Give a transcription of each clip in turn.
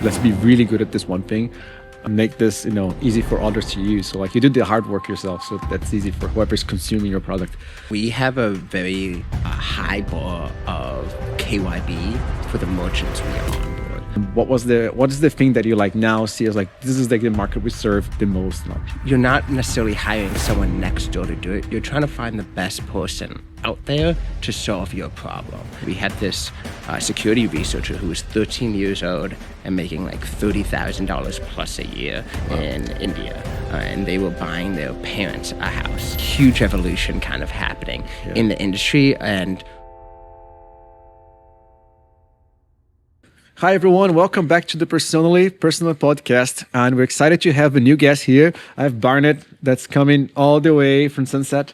let's be really good at this one thing and make this, easy for others to use. So like you did the hard work yourself, so that's easy for whoever's consuming your product. We have a very high bar of KYB for the merchants we onboard. What is the thing that you like now see as like, this is like the market we serve the most now? You're not necessarily hiring someone next door to do it. You're trying to find the best person out there to solve your problem. We had this security researcher who was 13 years old and making like $30,000 plus a year in India. And they were buying their parents a house. Huge evolution kind of happening in the industry. And hi, everyone. Welcome back to the Personal podcast. And we're excited to have a new guest here. I have Barnett that's coming all the way from Sunset.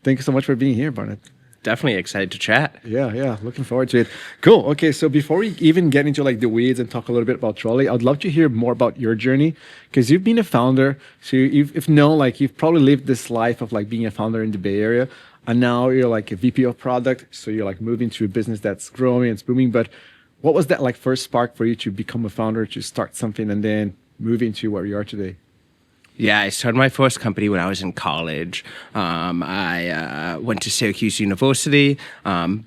Thank you so much for being here, Barnett. Definitely excited to chat. Yeah. Looking forward to it. Cool. Okay, so before we even get into like the weeds and talk a little bit about Trolley, I'd love to hear more about your journey because you've been a founder. So you've probably lived this life of like being a founder in the Bay Area. And now you're like a VP of product. So you're like moving to a business that's growing, it's booming. But what was that like first spark for you to become a founder, to start something and then move into where you are today? Yeah, I started my first company when I was in college. I went to Syracuse University,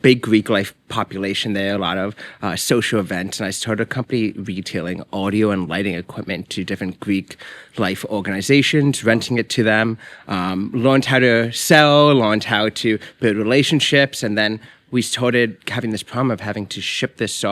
big Greek life population there, a lot of social events. And I started a company retailing audio and lighting equipment to different Greek life organizations, renting it to them, learned how to sell, learned how to build relationships, and then we started having this problem of having to ship this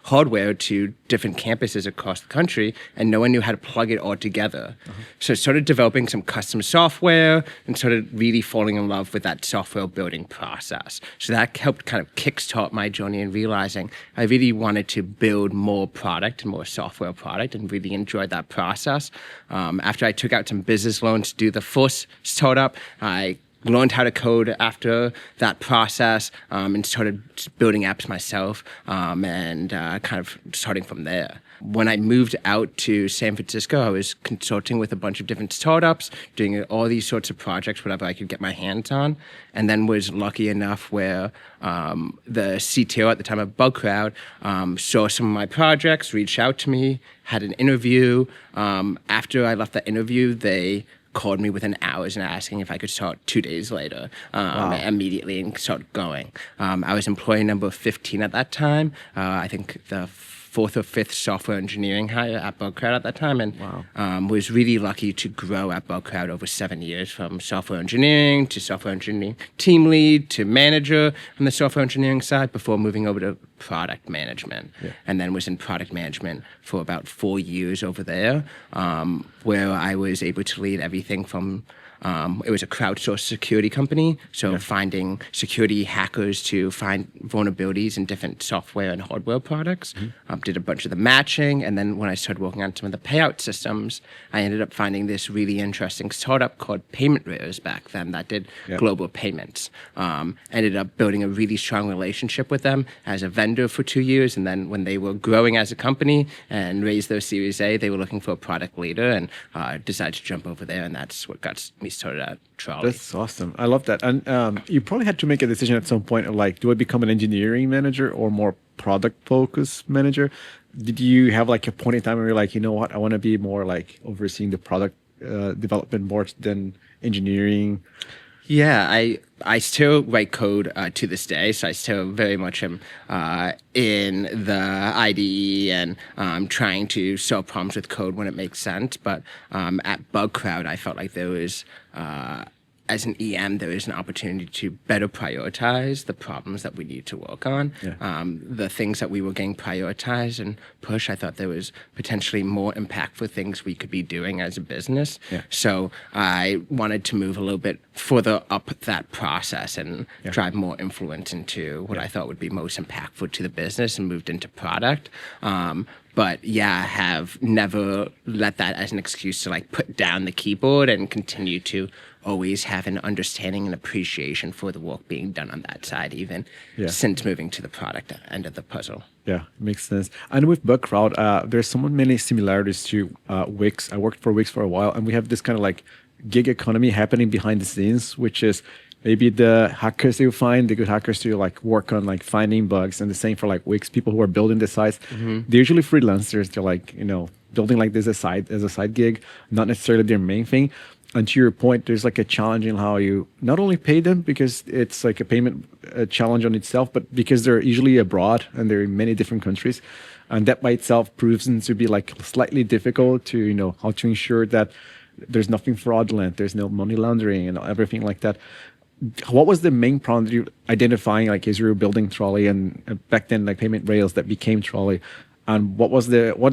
hardware to different campuses across the country, and no one knew how to plug it all together. So I started developing some custom software and started really falling in love with that software building process. So that helped kind of kickstart my journey in realizing I really wanted to build more product and more software product and really enjoyed that process. After I took out some business loans to do the first startup, I learned how to code after that process and started building apps myself and kind of starting from there. When I moved out to San Francisco, I was consulting with a bunch of different startups, doing all these sorts of projects, whatever I could get my hands on, and then was lucky enough where the CTO at the time of Bugcrowd saw some of my projects, reached out to me, had an interview. After I left that interview, they called me within hours and asking if I could start 2 days later, immediately, and start going. I was employee number 15 at that time. I think the fourth or fifth software engineering hire at Bugcrowd at that time, and was really lucky to grow at Bugcrowd over 7 years, from software engineering to software engineering team lead to manager on the software engineering side before moving over to product management. And then was in product management for about 4 years over there, where I was able to lead everything from it was a crowdsourced security company, so finding security hackers to find vulnerabilities in different software and hardware products. Did a bunch of the matching, and then when I started working on some of the payout systems, I ended up finding this really interesting startup called Payment Rares back then that did global payments. Ended up building a really strong relationship with them as a vendor for 2 years, and then when they were growing as a company and raised their Series A, they were looking for a product leader, and decided to jump over there, and that's what got me started at Trolley. That's awesome. I love that. And you probably had to make a decision at some point of like, do I become an engineering manager or more product focused manager? Did you have like a point in time where you're like, you know what, I want to be more like overseeing the product development more than engineering? Yeah, I still write code to this day, so I still very much am in the IDE and trying to solve problems with code when it makes sense. But at Bugcrowd, I felt like there was as an EM, there is an opportunity to better prioritize the problems that we need to work on. The things that we were getting prioritized and push, I thought there was potentially more impactful things we could be doing as a business. So I wanted to move a little bit further up that process and drive more influence into what I thought would be most impactful to the business, and moved into product. But I have never let that as an excuse to like put down the keyboard, and continue to always have an understanding and appreciation for the work being done on that side, even since moving to the product end of the puzzle. Yeah, makes sense. And with Bugcrowd, there's so many similarities to Wix. I worked for Wix for a while, and we have this kind of like gig economy happening behind the scenes, which is maybe the hackers you find, the good hackers to like work on like finding bugs, and the same for like Wix, people who are building the sites. They're usually freelancers. They're like, building like this as a side gig, not necessarily their main thing. And to your point, there's like a challenge in how you not only pay them, because it's like a payment challenge on itself, but because they're usually abroad and they're in many different countries. And that by itself proves to be like slightly difficult to, how to ensure that there's nothing fraudulent, there's no money laundering and everything like that. What was the main problem that you identifying like as you were building Trolley and back then like payment rails that became Trolley? And what is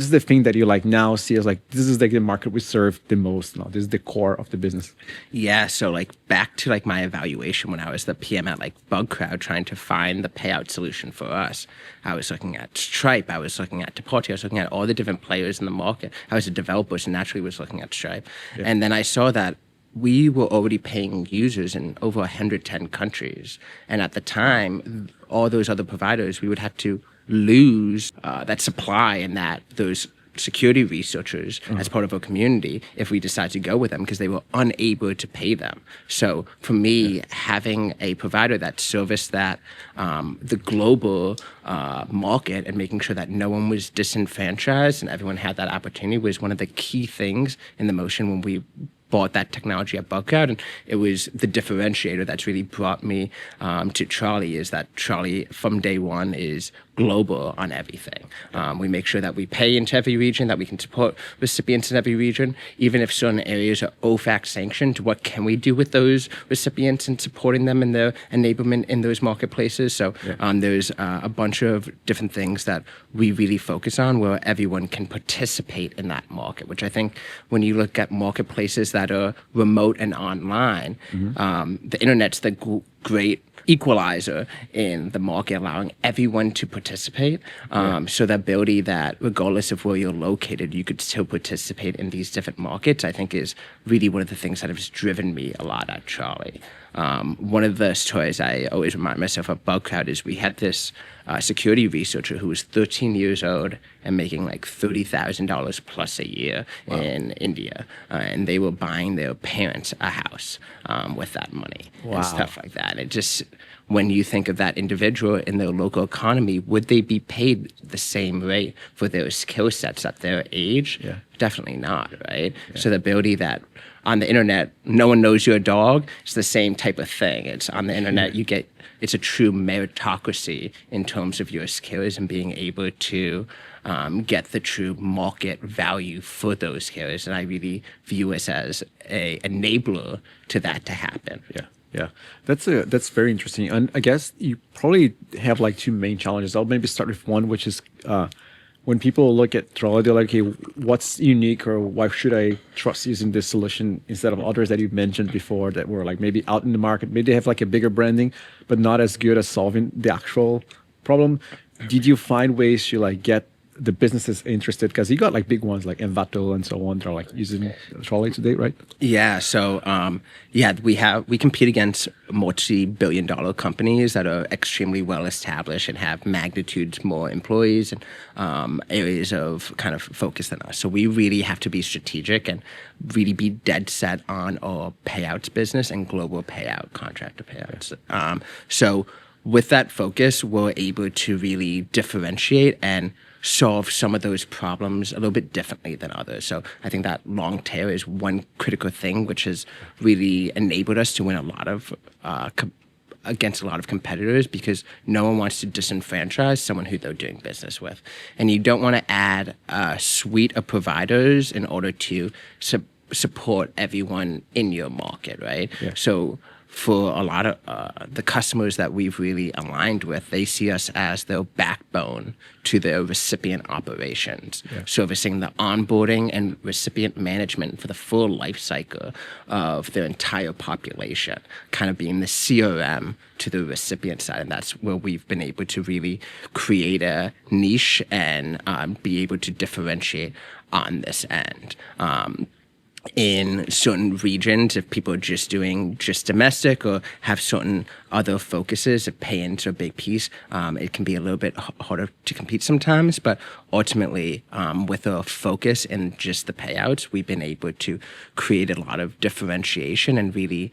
the thing that you like now see as like, this is like the market we serve the most now, this is the core of the business? Yeah, so like back to like my evaluation when I was the PM at like Bugcrowd trying to find the payout solution for us. I was looking at Stripe, I was looking at Deporte, I was looking at all the different players in the market. I was a developer, so naturally was looking at Stripe. Yeah. And then I saw that we were already paying users in over 110 countries. And at the time, all those other providers, we would have to lose that supply and those security researchers as part of our community if we decide to go with them, because they were unable to pay them. So for me, having a provider that serviced that the global market and making sure that no one was disenfranchised and everyone had that opportunity was one of the key things in the motion when we bought that technology at Bugcrowd. And it was the differentiator that's really brought me to Trolley, is that Trolley from day one is global on everything. We make sure that we pay into every region, that we can support recipients in every region. Even if certain areas are OFAC sanctioned, what can we do with those recipients and supporting them in their enablement in those marketplaces? So there's a bunch of different things that we really focus on where everyone can participate in that market, which I think when you look at marketplaces that are remote and online, the internet's the great equalizer in the market, allowing everyone to participate. So the ability that regardless of where you're located, you could still participate in these different markets, I think is really one of the things that has driven me a lot at Trolley. One of the stories I always remind myself of Bugcrowd is we had this security researcher who was 13 years old and making like $30,000 plus a year in India. And they were buying their parents a house with that money and stuff like that. It just, when you think of that individual in their local economy, would they be paid the same rate for their skill sets at their age? Definitely not, right? So the ability that on the internet, no one knows your dog, it's the same type of thing. It's on the internet, it's a true meritocracy in terms of your skills and being able to get the true market value for those skills. And I really view us as a enabler to that to happen. Yeah, that's very interesting. And I guess you probably have like two main challenges. I'll maybe start with one, which is when people look at Trolley, they're like, okay, what's unique, or why should I trust using this solution instead of others that you've mentioned before that were like maybe out in the market, maybe they have like a bigger branding, but not as good at solving the actual problem. Did you find ways to like get the businesses interested? Because you got like big ones like Envato and so on that are like using Trolley today, right? Yeah. So we compete against multi-billion-dollar companies that are extremely well established and have magnitudes more employees and areas of kind of focus than us. So we really have to be strategic and really be dead set on our payouts business and global payout, contractor payouts. So with that focus, we're able to really differentiate and solve some of those problems a little bit differently than others. So I think that long tail is one critical thing which has really enabled us to win a lot of against a lot of competitors, because no one wants to disenfranchise someone who they're doing business with. And you don't want to add a suite of providers in order to support everyone in your market, right? So for a lot of the customers that we've really aligned with, they see us as their backbone to their recipient operations, servicing the onboarding and recipient management for the full life cycle of their entire population, kind of being the CRM to the recipient side. And that's where we've been able to really create a niche and be able to differentiate on this end. In certain regions, if people are just doing domestic or have certain other focuses that pay into a big piece, it can be a little bit harder to compete sometimes. But ultimately, with a focus in just the payouts, we've been able to create a lot of differentiation and really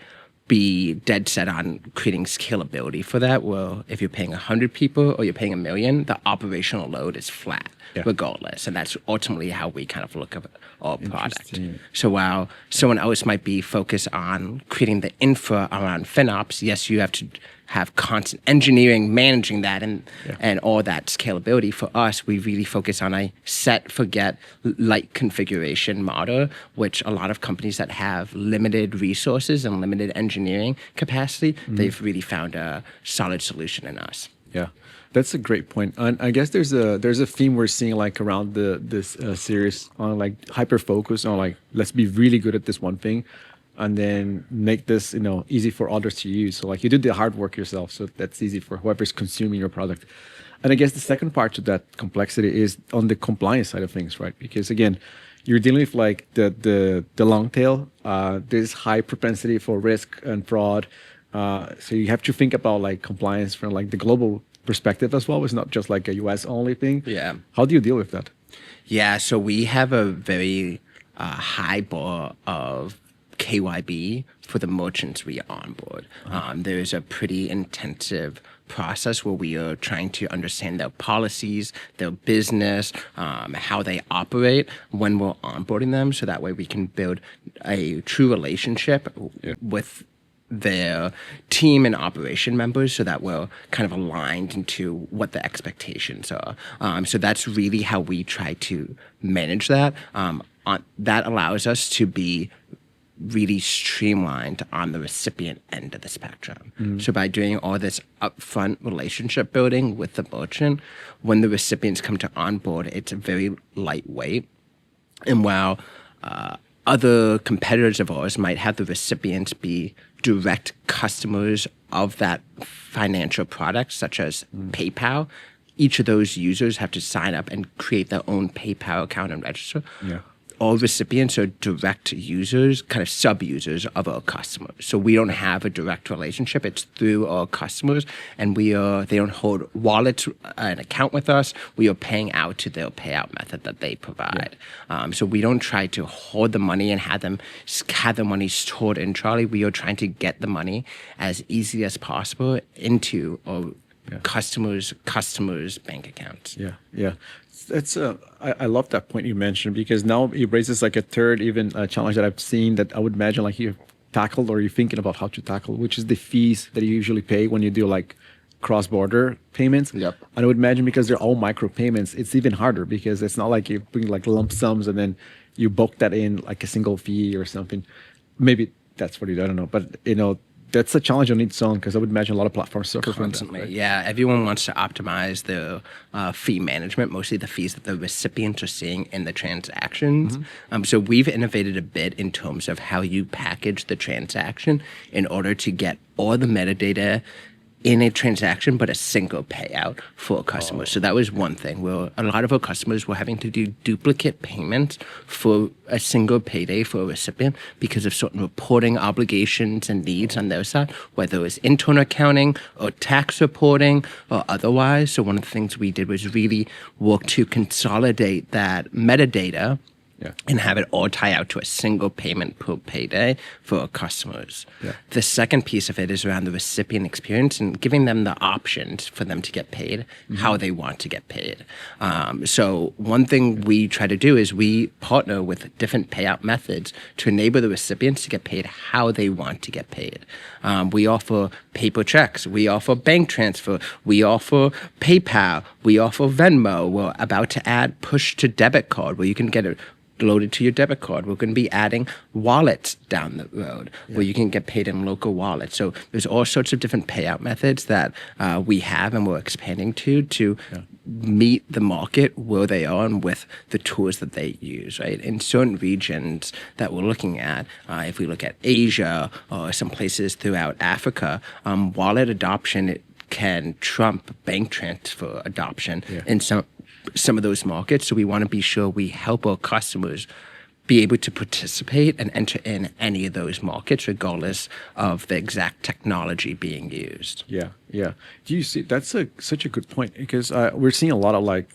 be dead set on creating scalability for that. Well, if you're paying 100 people or you're paying 1 million, the operational load is flat regardless. And that's ultimately how we kind of look at our product. So while someone else might be focused on creating the infra around FinOps, yes, you have to have constant engineering, managing that and all that scalability. For us, we really focus on a set, forget, light configuration model, which a lot of companies that have limited resources and limited engineering capacity, they've really found a solid solution in us. Yeah, that's a great point. And I guess there's a theme we're seeing like around this series on like hyper focus on like, let's be really good at this one thing, and then make this, easy for others to use. So like you did the hard work yourself, so that's easy for whoever's consuming your product. And I guess the second part to that complexity is on the compliance side of things, right? Because again, you're dealing with like the long tail. There's high propensity for risk and fraud. So you have to think about like compliance from like the global perspective as well. It's not just like a US only thing. Yeah. How do you deal with that? Yeah, so we have a very high bar of KYB for the merchants we onboard. There's a pretty intensive process where we are trying to understand their policies, their business, how they operate when we're onboarding them. So that way we can build a true relationship with their team and operation members so that we're kind of aligned into what the expectations are. So that's really how we try to manage that. That allows us to be really streamlined on the recipient end of the spectrum. So by doing all this upfront relationship building with the merchant, when the recipients come to onboard, it's very lightweight. And while other competitors of ours might have the recipients be direct customers of that financial product, such as PayPal, each of those users have to sign up and create their own PayPal account and register. Yeah. All recipients are direct users, kind of sub-users of our customers. So we don't have a direct relationship. It's through our customers, and they don't hold wallets, an account with us. We are paying out to their payout method that they provide. So we don't try to hold the money and have the money stored in Trolley. We are trying to get the money as easy as possible into our customers' bank accounts. Yeah. That's I love that point you mentioned, because now it raises like a third even challenge that I've seen that I would imagine like you've tackled or you're thinking about how to tackle, which is the fees that you usually pay when you do like cross-border payments. Yep. And I would imagine because they're all micro payments, it's even harder because it's not like you bring like lump sums and then you bulk that in like a single fee or something. Maybe that's what you do, I don't know, but that's a challenge on its own, because I would imagine a lot of platforms suffer constantly. From that. Right? Yeah, everyone wants to optimize the fee management, mostly the fees that the recipients are seeing in the transactions. So we've innovated a bit in terms of how you package the transaction in order to get all the metadata in a transaction, but a single payout for a customer. So that was one thing where a lot of our customers were having to do duplicate payments for a single payday for a recipient because of certain reporting obligations and needs on their side, whether it was internal accounting or tax reporting or otherwise. So one of the things we did was really work to consolidate that metadata and have it all tie out to a single payment per payday for our customers. The second piece of it is around the recipient experience and giving them the options for them to get paid how they want to get paid. So one thing we try to do is we partner with different payout methods to enable the recipients to get paid how they want to get paid. We offer paper checks. We offer bank transfer. We offer PayPal. We offer Venmo. We're about to add push to debit card where you can get it loaded to your debit card. We're going to be adding wallets down the road where you can get paid in local wallets. So there's all sorts of different payout methods that we have and we're expanding to meet the market where they are and with the tools that they use, right? In certain regions that we're looking at, if we look at Asia or some places throughout Africa, wallet adoption can trump bank transfer adoption in some of those markets. So we want to be sure we help our customers be able to participate and enter in any of those markets, regardless of the exact technology being used. Yeah. Do you see, that's such a good point, because we're seeing a lot of like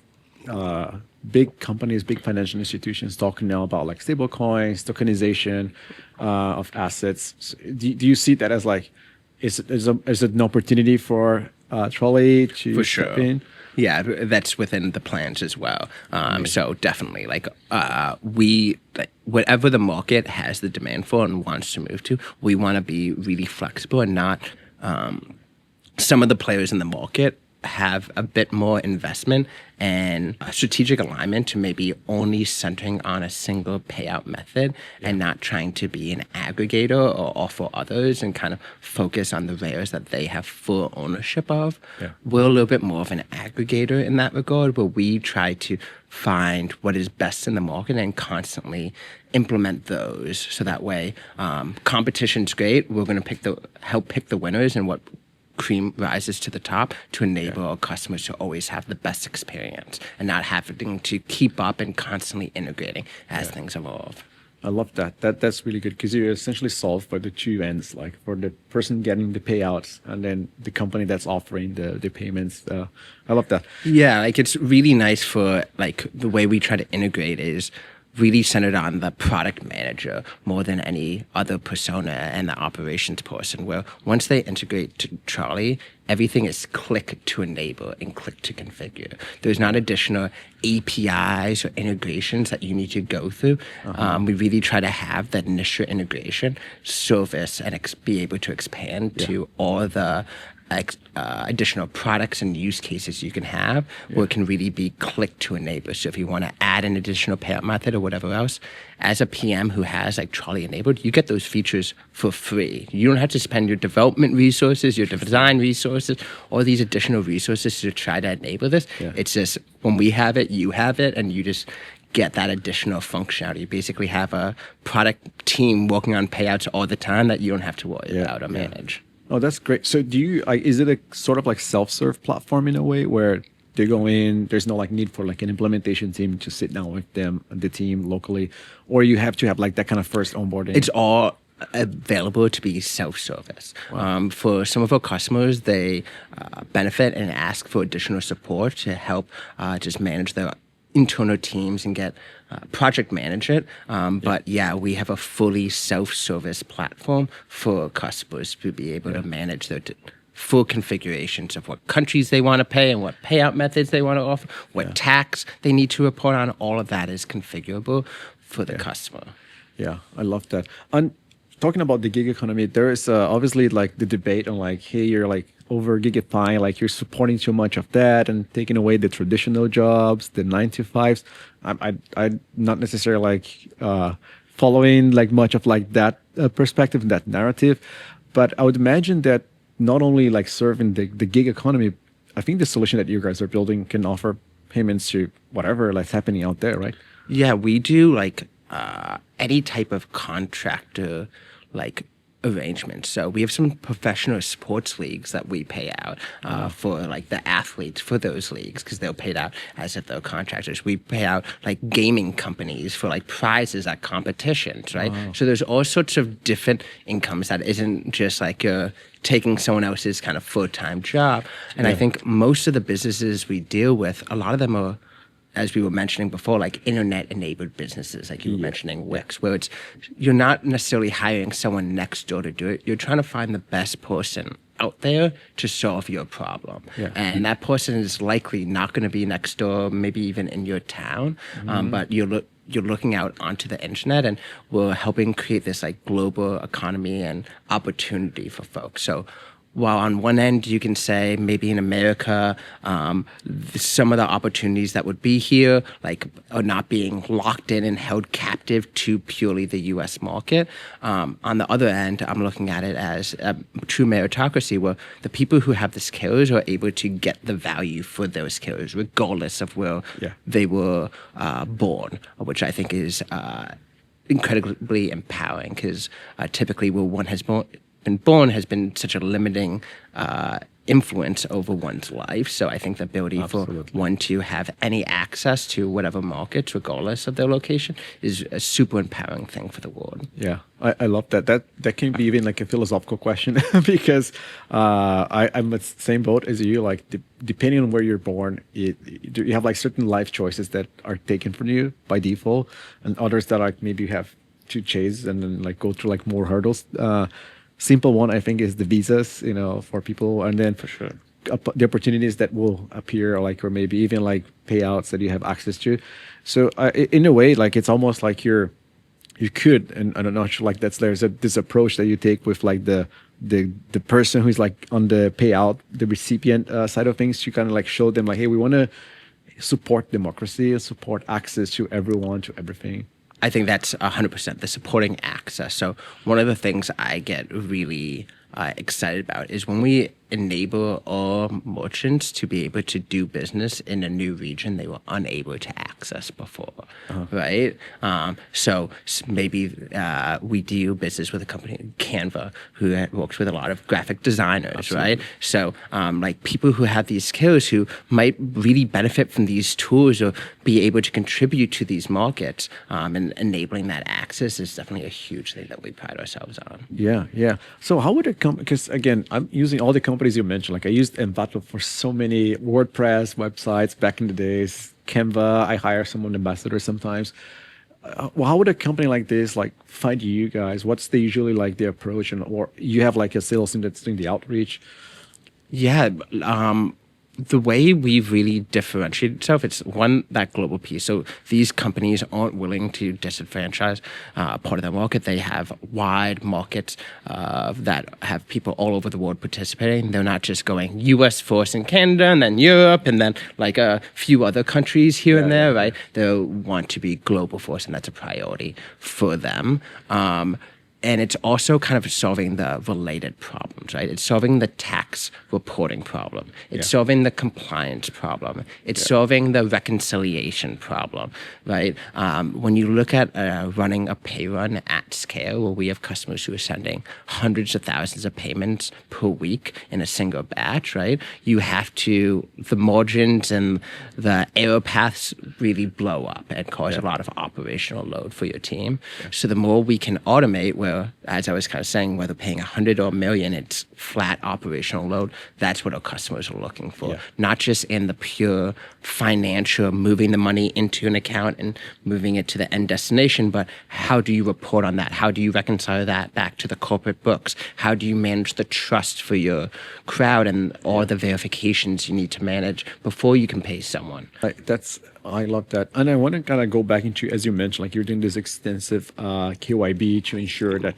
big companies, big financial institutions talking now about like stable coins, tokenization of assets. So do you see that as like, is it an opportunity for Trolley to For step sure. in? Yeah, that's within the plans as well. So definitely, like we, like, whatever the market has the demand for and wants to move to, we want to be really flexible and not. Some of the players in the market have a bit more investment and strategic alignment to maybe only centering on a single payout method and not trying to be an aggregator or offer others and kind of focus on the rares that they have full ownership of. Yeah. We're a little bit more of an aggregator in that regard, where we try to find what is best in the market and constantly implement those. So that way, competition's great. We're going to help pick the winners and what cream rises to the top to enable our customers to always have the best experience and not having to keep up and constantly integrating as things evolve. I love that. That's really good because you essentially solve for the two ends, like for the person getting the payouts and then the company that's offering the payments. I love that. Yeah, like it's really nice for like the way we try to integrate is really centered on the product manager more than any other persona and the operations person, where once they integrate to Trolley, everything is click to enable and click to configure. There's not additional APIs or integrations that you need to go through. We really try to have that initial integration service and be able to expand to all the additional products and use cases you can have, where it can really be click to enable. So if you want to add an additional payout method or whatever else, as a PM who has like Trolley enabled, you get those features for free. You don't have to spend your development resources, your design resources, all these additional resources to try to enable this. It's just when we have it, you have it, and you just get that additional functionality. You basically have a product team working on payouts all the time that you don't have to worry about or manage. Oh, that's great. So do you, is it a sort of like self-serve platform in a way where they go in, there's no like need for like an implementation team to sit down with them, the team locally, or you have to have like that kind of first onboarding? It's all available to be self-service. For some of our customers, they benefit and ask for additional support to help just manage their internal teams and get project manage it. But yeah, we have a fully self-service platform for customers to be able to manage their full configurations of what countries they want to pay and what payout methods they want to offer, what tax they need to report on. All of that is configurable for the customer. Yeah, I love that. And talking about the gig economy, there is obviously like the debate on like, hey, you're like over gigifying, like you're supporting too much of that and taking away the traditional jobs, the 9-to-5s. I'm not necessarily like following like much of like that perspective, that narrative, but I would imagine that not only like serving the gig economy, I think the solution that you guys are building can offer payments to whatever that's happening out there, right? Yeah, we do like any type of contractor like arrangements. So we have some professional sports leagues that we pay out for like the athletes for those leagues, because they're paid out as if they're contractors. We pay out like gaming companies for like prizes at competitions, right? So there's all sorts of different incomes that isn't just like you're taking someone else's kind of full-time job. And I think most of the businesses we deal with, a lot of them are, as we were mentioning before, like internet-enabled businesses, like you were mentioning Wix, where it's you're not necessarily hiring someone next door to do it. You're trying to find the best person out there to solve your problem. And that person is likely not going to be next door, maybe even in your town, but you're looking out onto the internet, and we're helping create this like global economy and opportunity for folks. So while on one end you can say maybe in America, some of the opportunities that would be here like are not being locked in and held captive to purely the U.S. market. On the other end, I'm looking at it as a true meritocracy, where the people who have the skills are able to get the value for those skills, regardless of where they were born, which I think is incredibly empowering, because typically where one has been born has been such a limiting influence over one's life. So I think the ability for one to have any access to whatever markets, regardless of their location, is a super empowering thing for the world. Yeah, I love that. That can be even like a philosophical question because I'm the same boat as you. Like depending on where you're born, you have like certain life choices that are taken from you by default, and others that like maybe you have to chase and then like go through like more hurdles. Simple one I think is the visas, for people, and then For sure. the opportunities that will appear, like, or maybe even like payouts that you have access to. So in a way, like it's almost like you could, and I don't know, like this approach that you take with like the person who's like on the payout, the recipient side of things, to kind of like show them like, hey, we want to support democracy, support access to everyone, to everything. I think that's 100% the supporting access. So one of the things I get really excited about is when we enable our merchants to be able to do business in a new region they were unable to access before, right? So maybe we do business with a company, Canva, who works with a lot of graphic designers, Absolutely. Right? So like people who have these skills who might really benefit from these tools or be able to contribute to these markets, and enabling that access is definitely a huge thing that we pride ourselves on. Yeah, yeah. So how would it come? Because again, I'm using all the companies you mentioned. Like I used Envato for so many WordPress websites back in the days. Canva, I hire someone ambassador sometimes. Well, how would a company like this like find you guys? What's usually like the approach, or you have like a sales team that's doing the outreach? Yeah, the way we've really differentiated itself, it's one, that global piece. So these companies aren't willing to disenfranchise part of their market. They have wide markets that have people all over the world participating. They're not just going US first in Canada and then Europe and then like a few other countries here and there, right? They want to be global first, and that's a priority for them. And it's also kind of solving the related problems, right? It's solving the tax reporting problem. It's solving the compliance problem. It's solving the reconciliation problem, right? When you look at running a pay run at scale, where we have customers who are sending hundreds of thousands of payments per week in a single batch, right? You have to, the margins and the error paths really blow up and cause a lot of operational load for your team. So the more we can automate, where, as I was kind of saying, whether paying 100 or a million, it's flat operational load. That's what our customers are looking for. Not just in the pure financial, moving the money into an account and moving it to the end destination, but how do you report on that? How do you reconcile that back to the corporate books? How do you manage the trust for your crowd and all the verifications you need to manage before you can pay someone? I love that. And I want to kind of go back into, as you mentioned, like you're doing this extensive KYB to ensure that,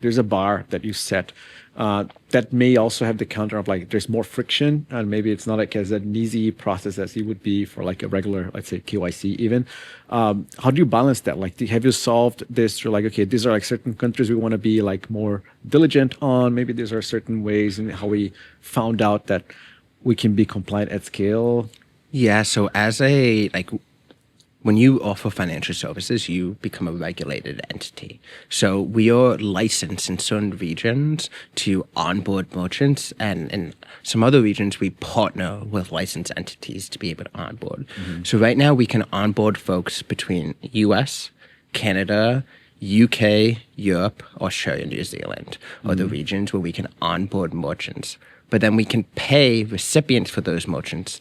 there's a bar that you set that may also have the counter of like there's more friction, and maybe it's not like as an easy process as it would be for like a regular, let's say, KYC even. How do you balance that? Like, have you solved this through like, okay, these are like certain countries we want to be like more diligent on. Maybe these are certain ways in how we found out that we can be compliant at scale. Yeah, so when you offer financial services, you become a regulated entity. So we are licensed in certain regions to onboard merchants, and in some other regions, we partner with licensed entities to be able to onboard. So right now, we can onboard folks between US, Canada, UK, Europe, Australia, New Zealand are the regions where we can onboard merchants. But then we can pay recipients for those merchants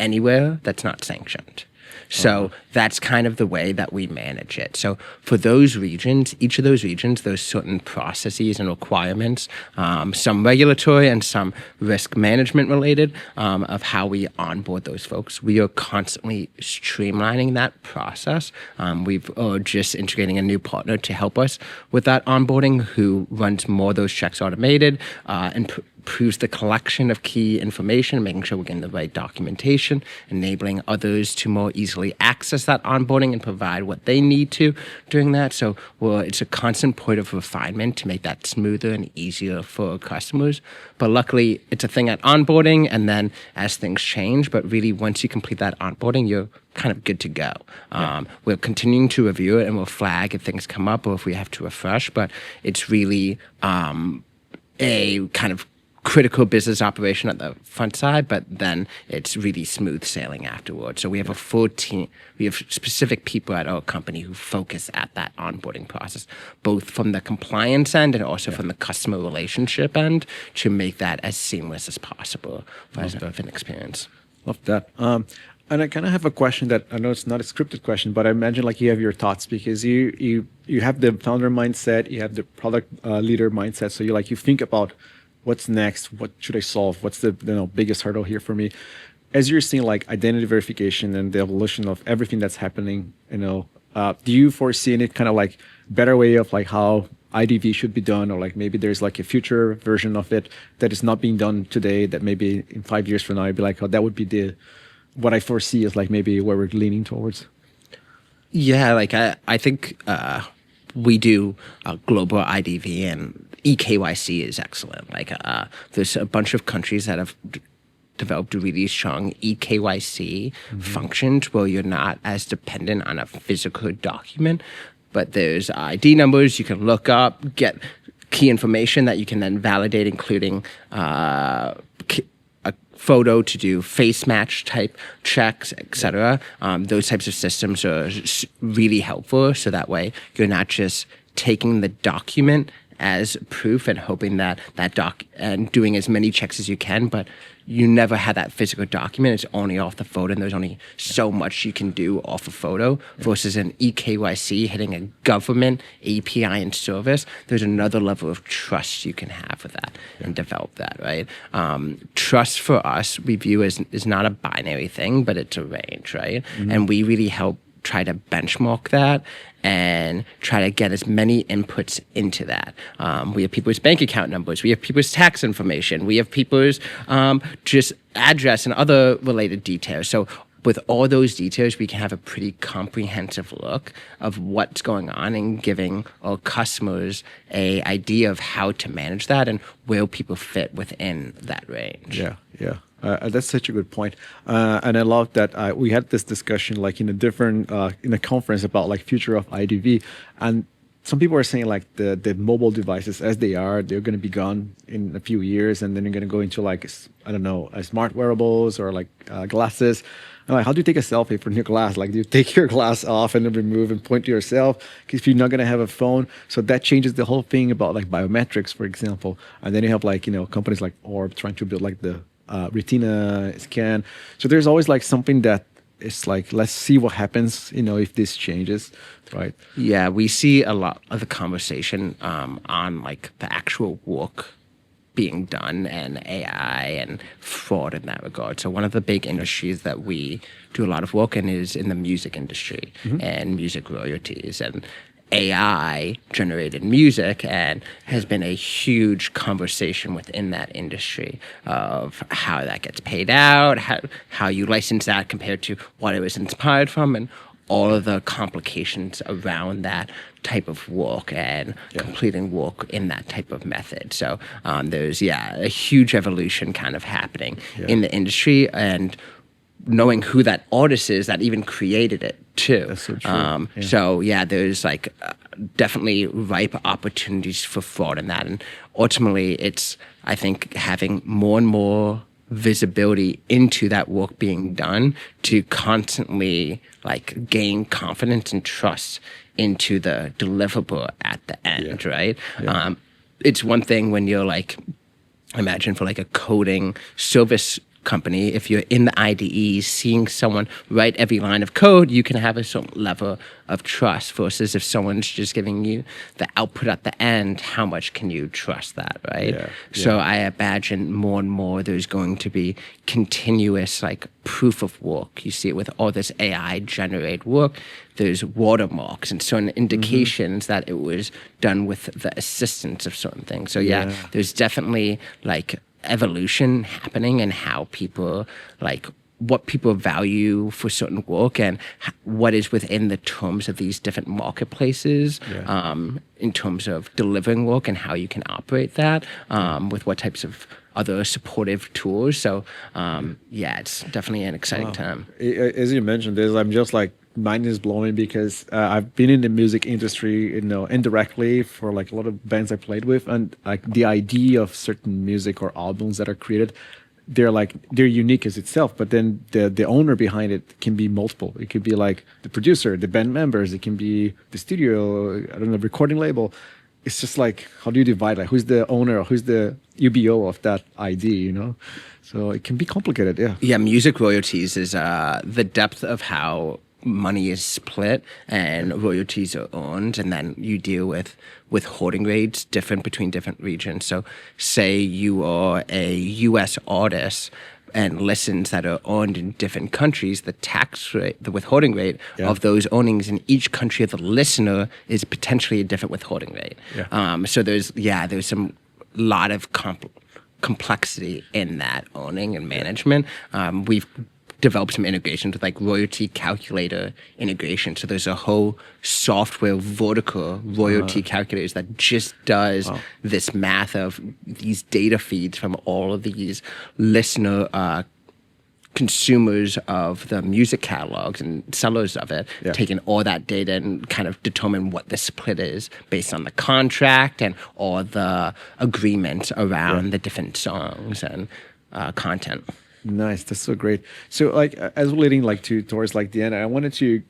anywhere that's not sanctioned. So that's kind of the way that we manage it. So for those regions, each of those regions, there's certain processes and requirements, some regulatory and some risk management related, of how we onboard those folks. We are constantly streamlining that process. We've just integrating a new partner to help us with that onboarding, who runs more of those checks automated and improves the collection of key information, making sure we're getting the right documentation, enabling others to more easily access that onboarding and provide what they need to during that. So it's a constant point of refinement to make that smoother and easier for customers. But luckily, it's a thing at onboarding, and then as things change, but really once you complete that onboarding, you're kind of good to go. We're continuing to review it, and we'll flag if things come up or if we have to refresh, but it's really a kind of critical business operation at the front side, but then it's really smooth sailing afterwards. So we have a full team. We have specific people at our company who focus at that onboarding process, both from the compliance end and also from the customer relationship end, to make that as seamless as possible for an experience. Love that. And I kind of have a question that I know it's not a scripted question, but I imagine like you have your thoughts because you have the founder mindset, you have the product leader mindset. So you think about what's next, what should I solve, what's the biggest hurdle here for me. As you're seeing like identity verification and the evolution of everything that's happening, do you foresee any kind of like better way of like how IDV should be done, or like maybe there's like a future version of it that is not being done today that maybe in 5 years from now I'd be like, oh, that would be what I foresee is like maybe where we're leaning towards? Yeah, like I think we do global IDV, and eKYC is excellent. Like there's a bunch of countries that have developed really strong eKYC functions where you're not as dependent on a physical document, but there's ID numbers you can look up, get key information that you can then validate, including a photo to do face match type checks, etc. Those types of systems are really helpful. So that way you're not just taking the document as proof and hoping that and doing as many checks as you can, but you never had that physical document. It's only off the photo, and there's only so much you can do off a photo versus an eKYC hitting a government API and service. There's another level of trust you can have with that and develop that, right? Trust for us, we view as is not a binary thing, but it's a range, right? And we really help try to benchmark that and try to get as many inputs into that. We have people's bank account numbers. We have people's tax information. We have people's just address and other related details. So with all those details, we can have a pretty comprehensive look of what's going on and giving our customers a idea of how to manage that and where people fit within that range. Yeah. That's such a good point. And I love that we had this discussion like in a conference about like future of IDV. And some people are saying like the mobile devices as they're going to be gone in a few years. And then you're going to go into like, I don't know, smart wearables or like glasses. And like, how do you take a selfie from your glass? Like, do you take your glass off and then remove and point to yourself? Because if you're not going to have a phone, so that changes the whole thing about like biometrics, for example. And then you have like, companies like Orb trying to build like the retina scan. So there's always like something that is like, let's see what happens, if this changes, right? Yeah, we see a lot of the conversation on like the actual work being done and AI and fraud in that regard. So one of the big industries that we do a lot of work in is in the music industry and music royalties, and AI generated music and has been a huge conversation within that industry of how that gets paid out, how you license that compared to what it was inspired from, and all of the complications around that type of work and completing work in that type of method. So there's a huge evolution kind of happening in the industry, and knowing who that artist is that even created it too. That's so true. So there's like definitely ripe opportunities for fraud in that. And ultimately it's, I think, having more and more visibility into that work being done to constantly like gain confidence and trust into the deliverable at the end, right? It's one thing when you're like, imagine for like a coding service company, if you're in the IDE seeing someone write every line of code, you can have a certain level of trust, versus if someone's just giving you the output at the end, how much can you trust that, right? So I imagine more and more there's going to be continuous like proof of work. You see it with all this AI generated work. There's watermarks and certain indications that it was done with the assistance of certain things. So there's definitely like evolution happening in how people like what people value for certain work and what is within the terms of these different marketplaces in terms of delivering work and how you can operate that with what types of other supportive tools. So it's definitely an exciting time. As you mentioned this, I'm just like mind is blowing because I've been in the music industry, indirectly for like a lot of bands I played with, and like the idea of certain music or albums that are created, they're unique as itself, but then the owner behind it can be multiple. It could be like the producer, the band members, it can be the studio, I don't know, recording label. It's just like, how do you divide, like who's the owner or who's the UBO of that ID? So it can be complicated. Yeah, music royalties is the depth of how money is split and royalties are earned, and then you deal with withholding rates different between different regions. So say you are a US artist and listens that are owned in different countries, the tax rate, the withholding rate of those earnings in each country of the listener is potentially a different withholding rate. So there's some lot of complexity in that owning and management. We've developed some integrations with like royalty calculator integration. So there's a whole software vertical royalty calculators that just does this math of these data feeds from all of these listener consumers of the music catalogs and sellers of it, taking all that data and kind of determine what the split is based on the contract and all the agreements around the different songs and content. Nice, that's so great. So like as we're leading like towards like the end, I wanted to,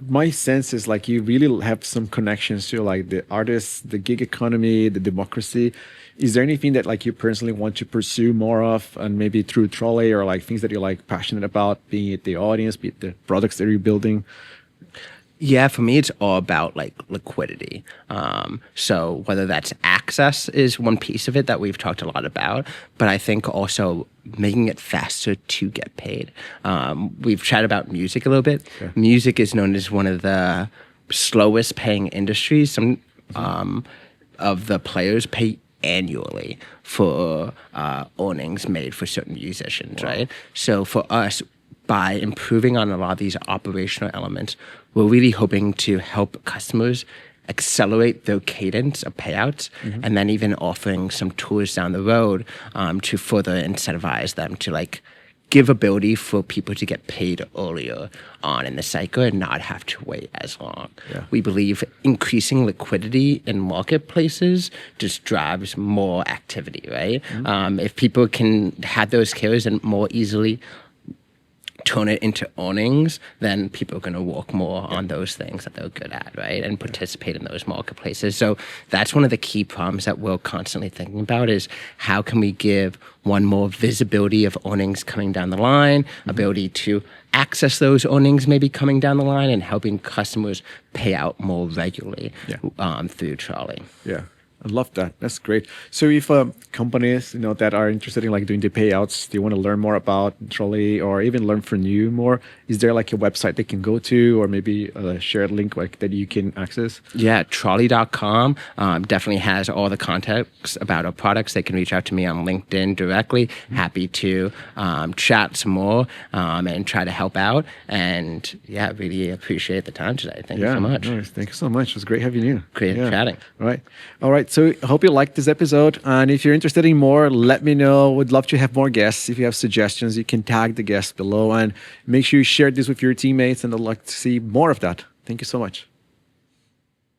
my sense is like you really have some connections to like the artists, the gig economy, the democracy. Is there anything that like you personally want to pursue more of, and maybe through Trolley, or like things that you're like passionate about, be it the audience, be it the products that you're building? Yeah, for me, it's all about like liquidity. So whether that's access is one piece of it that we've talked a lot about, but I think also making it faster to get paid. We've chatted about music a little bit. Okay. Music is known as one of the slowest paying industries. Some of the players pay annually for earnings made for certain musicians, right? So for us, by improving on a lot of these operational elements, we're really hoping to help customers accelerate their cadence of payouts, and then even offering some tools down the road to further incentivize them to like give ability for people to get paid earlier on in the cycle and not have to wait as long. We believe increasing liquidity in marketplaces just drives more activity, right? If people can have those carriers and more easily turn it into earnings, then people are going to work more on those things that they're good at, right? And participate in those marketplaces. So that's one of the key problems that we're constantly thinking about is how can we give one more visibility of earnings coming down the line, ability to access those earnings maybe coming down the line, and helping customers pay out more regularly through Trolley. Yeah. I love that. That's great. So if companies, that are interested in like doing the payouts, they want to learn more about Trolley or even learn from you more, is there like a website they can go to, or maybe a shared link like that you can access? Yeah, trolley.com definitely has all the context about our products. They can reach out to me on LinkedIn directly. Happy to chat some more and try to help out. And yeah, really appreciate the time today. Thank you so much. Nice. Thank you so much. It was great having you. Great chatting. All right. So I hope you liked this episode. And if you're interested in more, let me know. Would love to have more guests. If you have suggestions, you can tag the guests below, and make sure you share this with your teammates, and I'd like to see more of that. Thank you so much.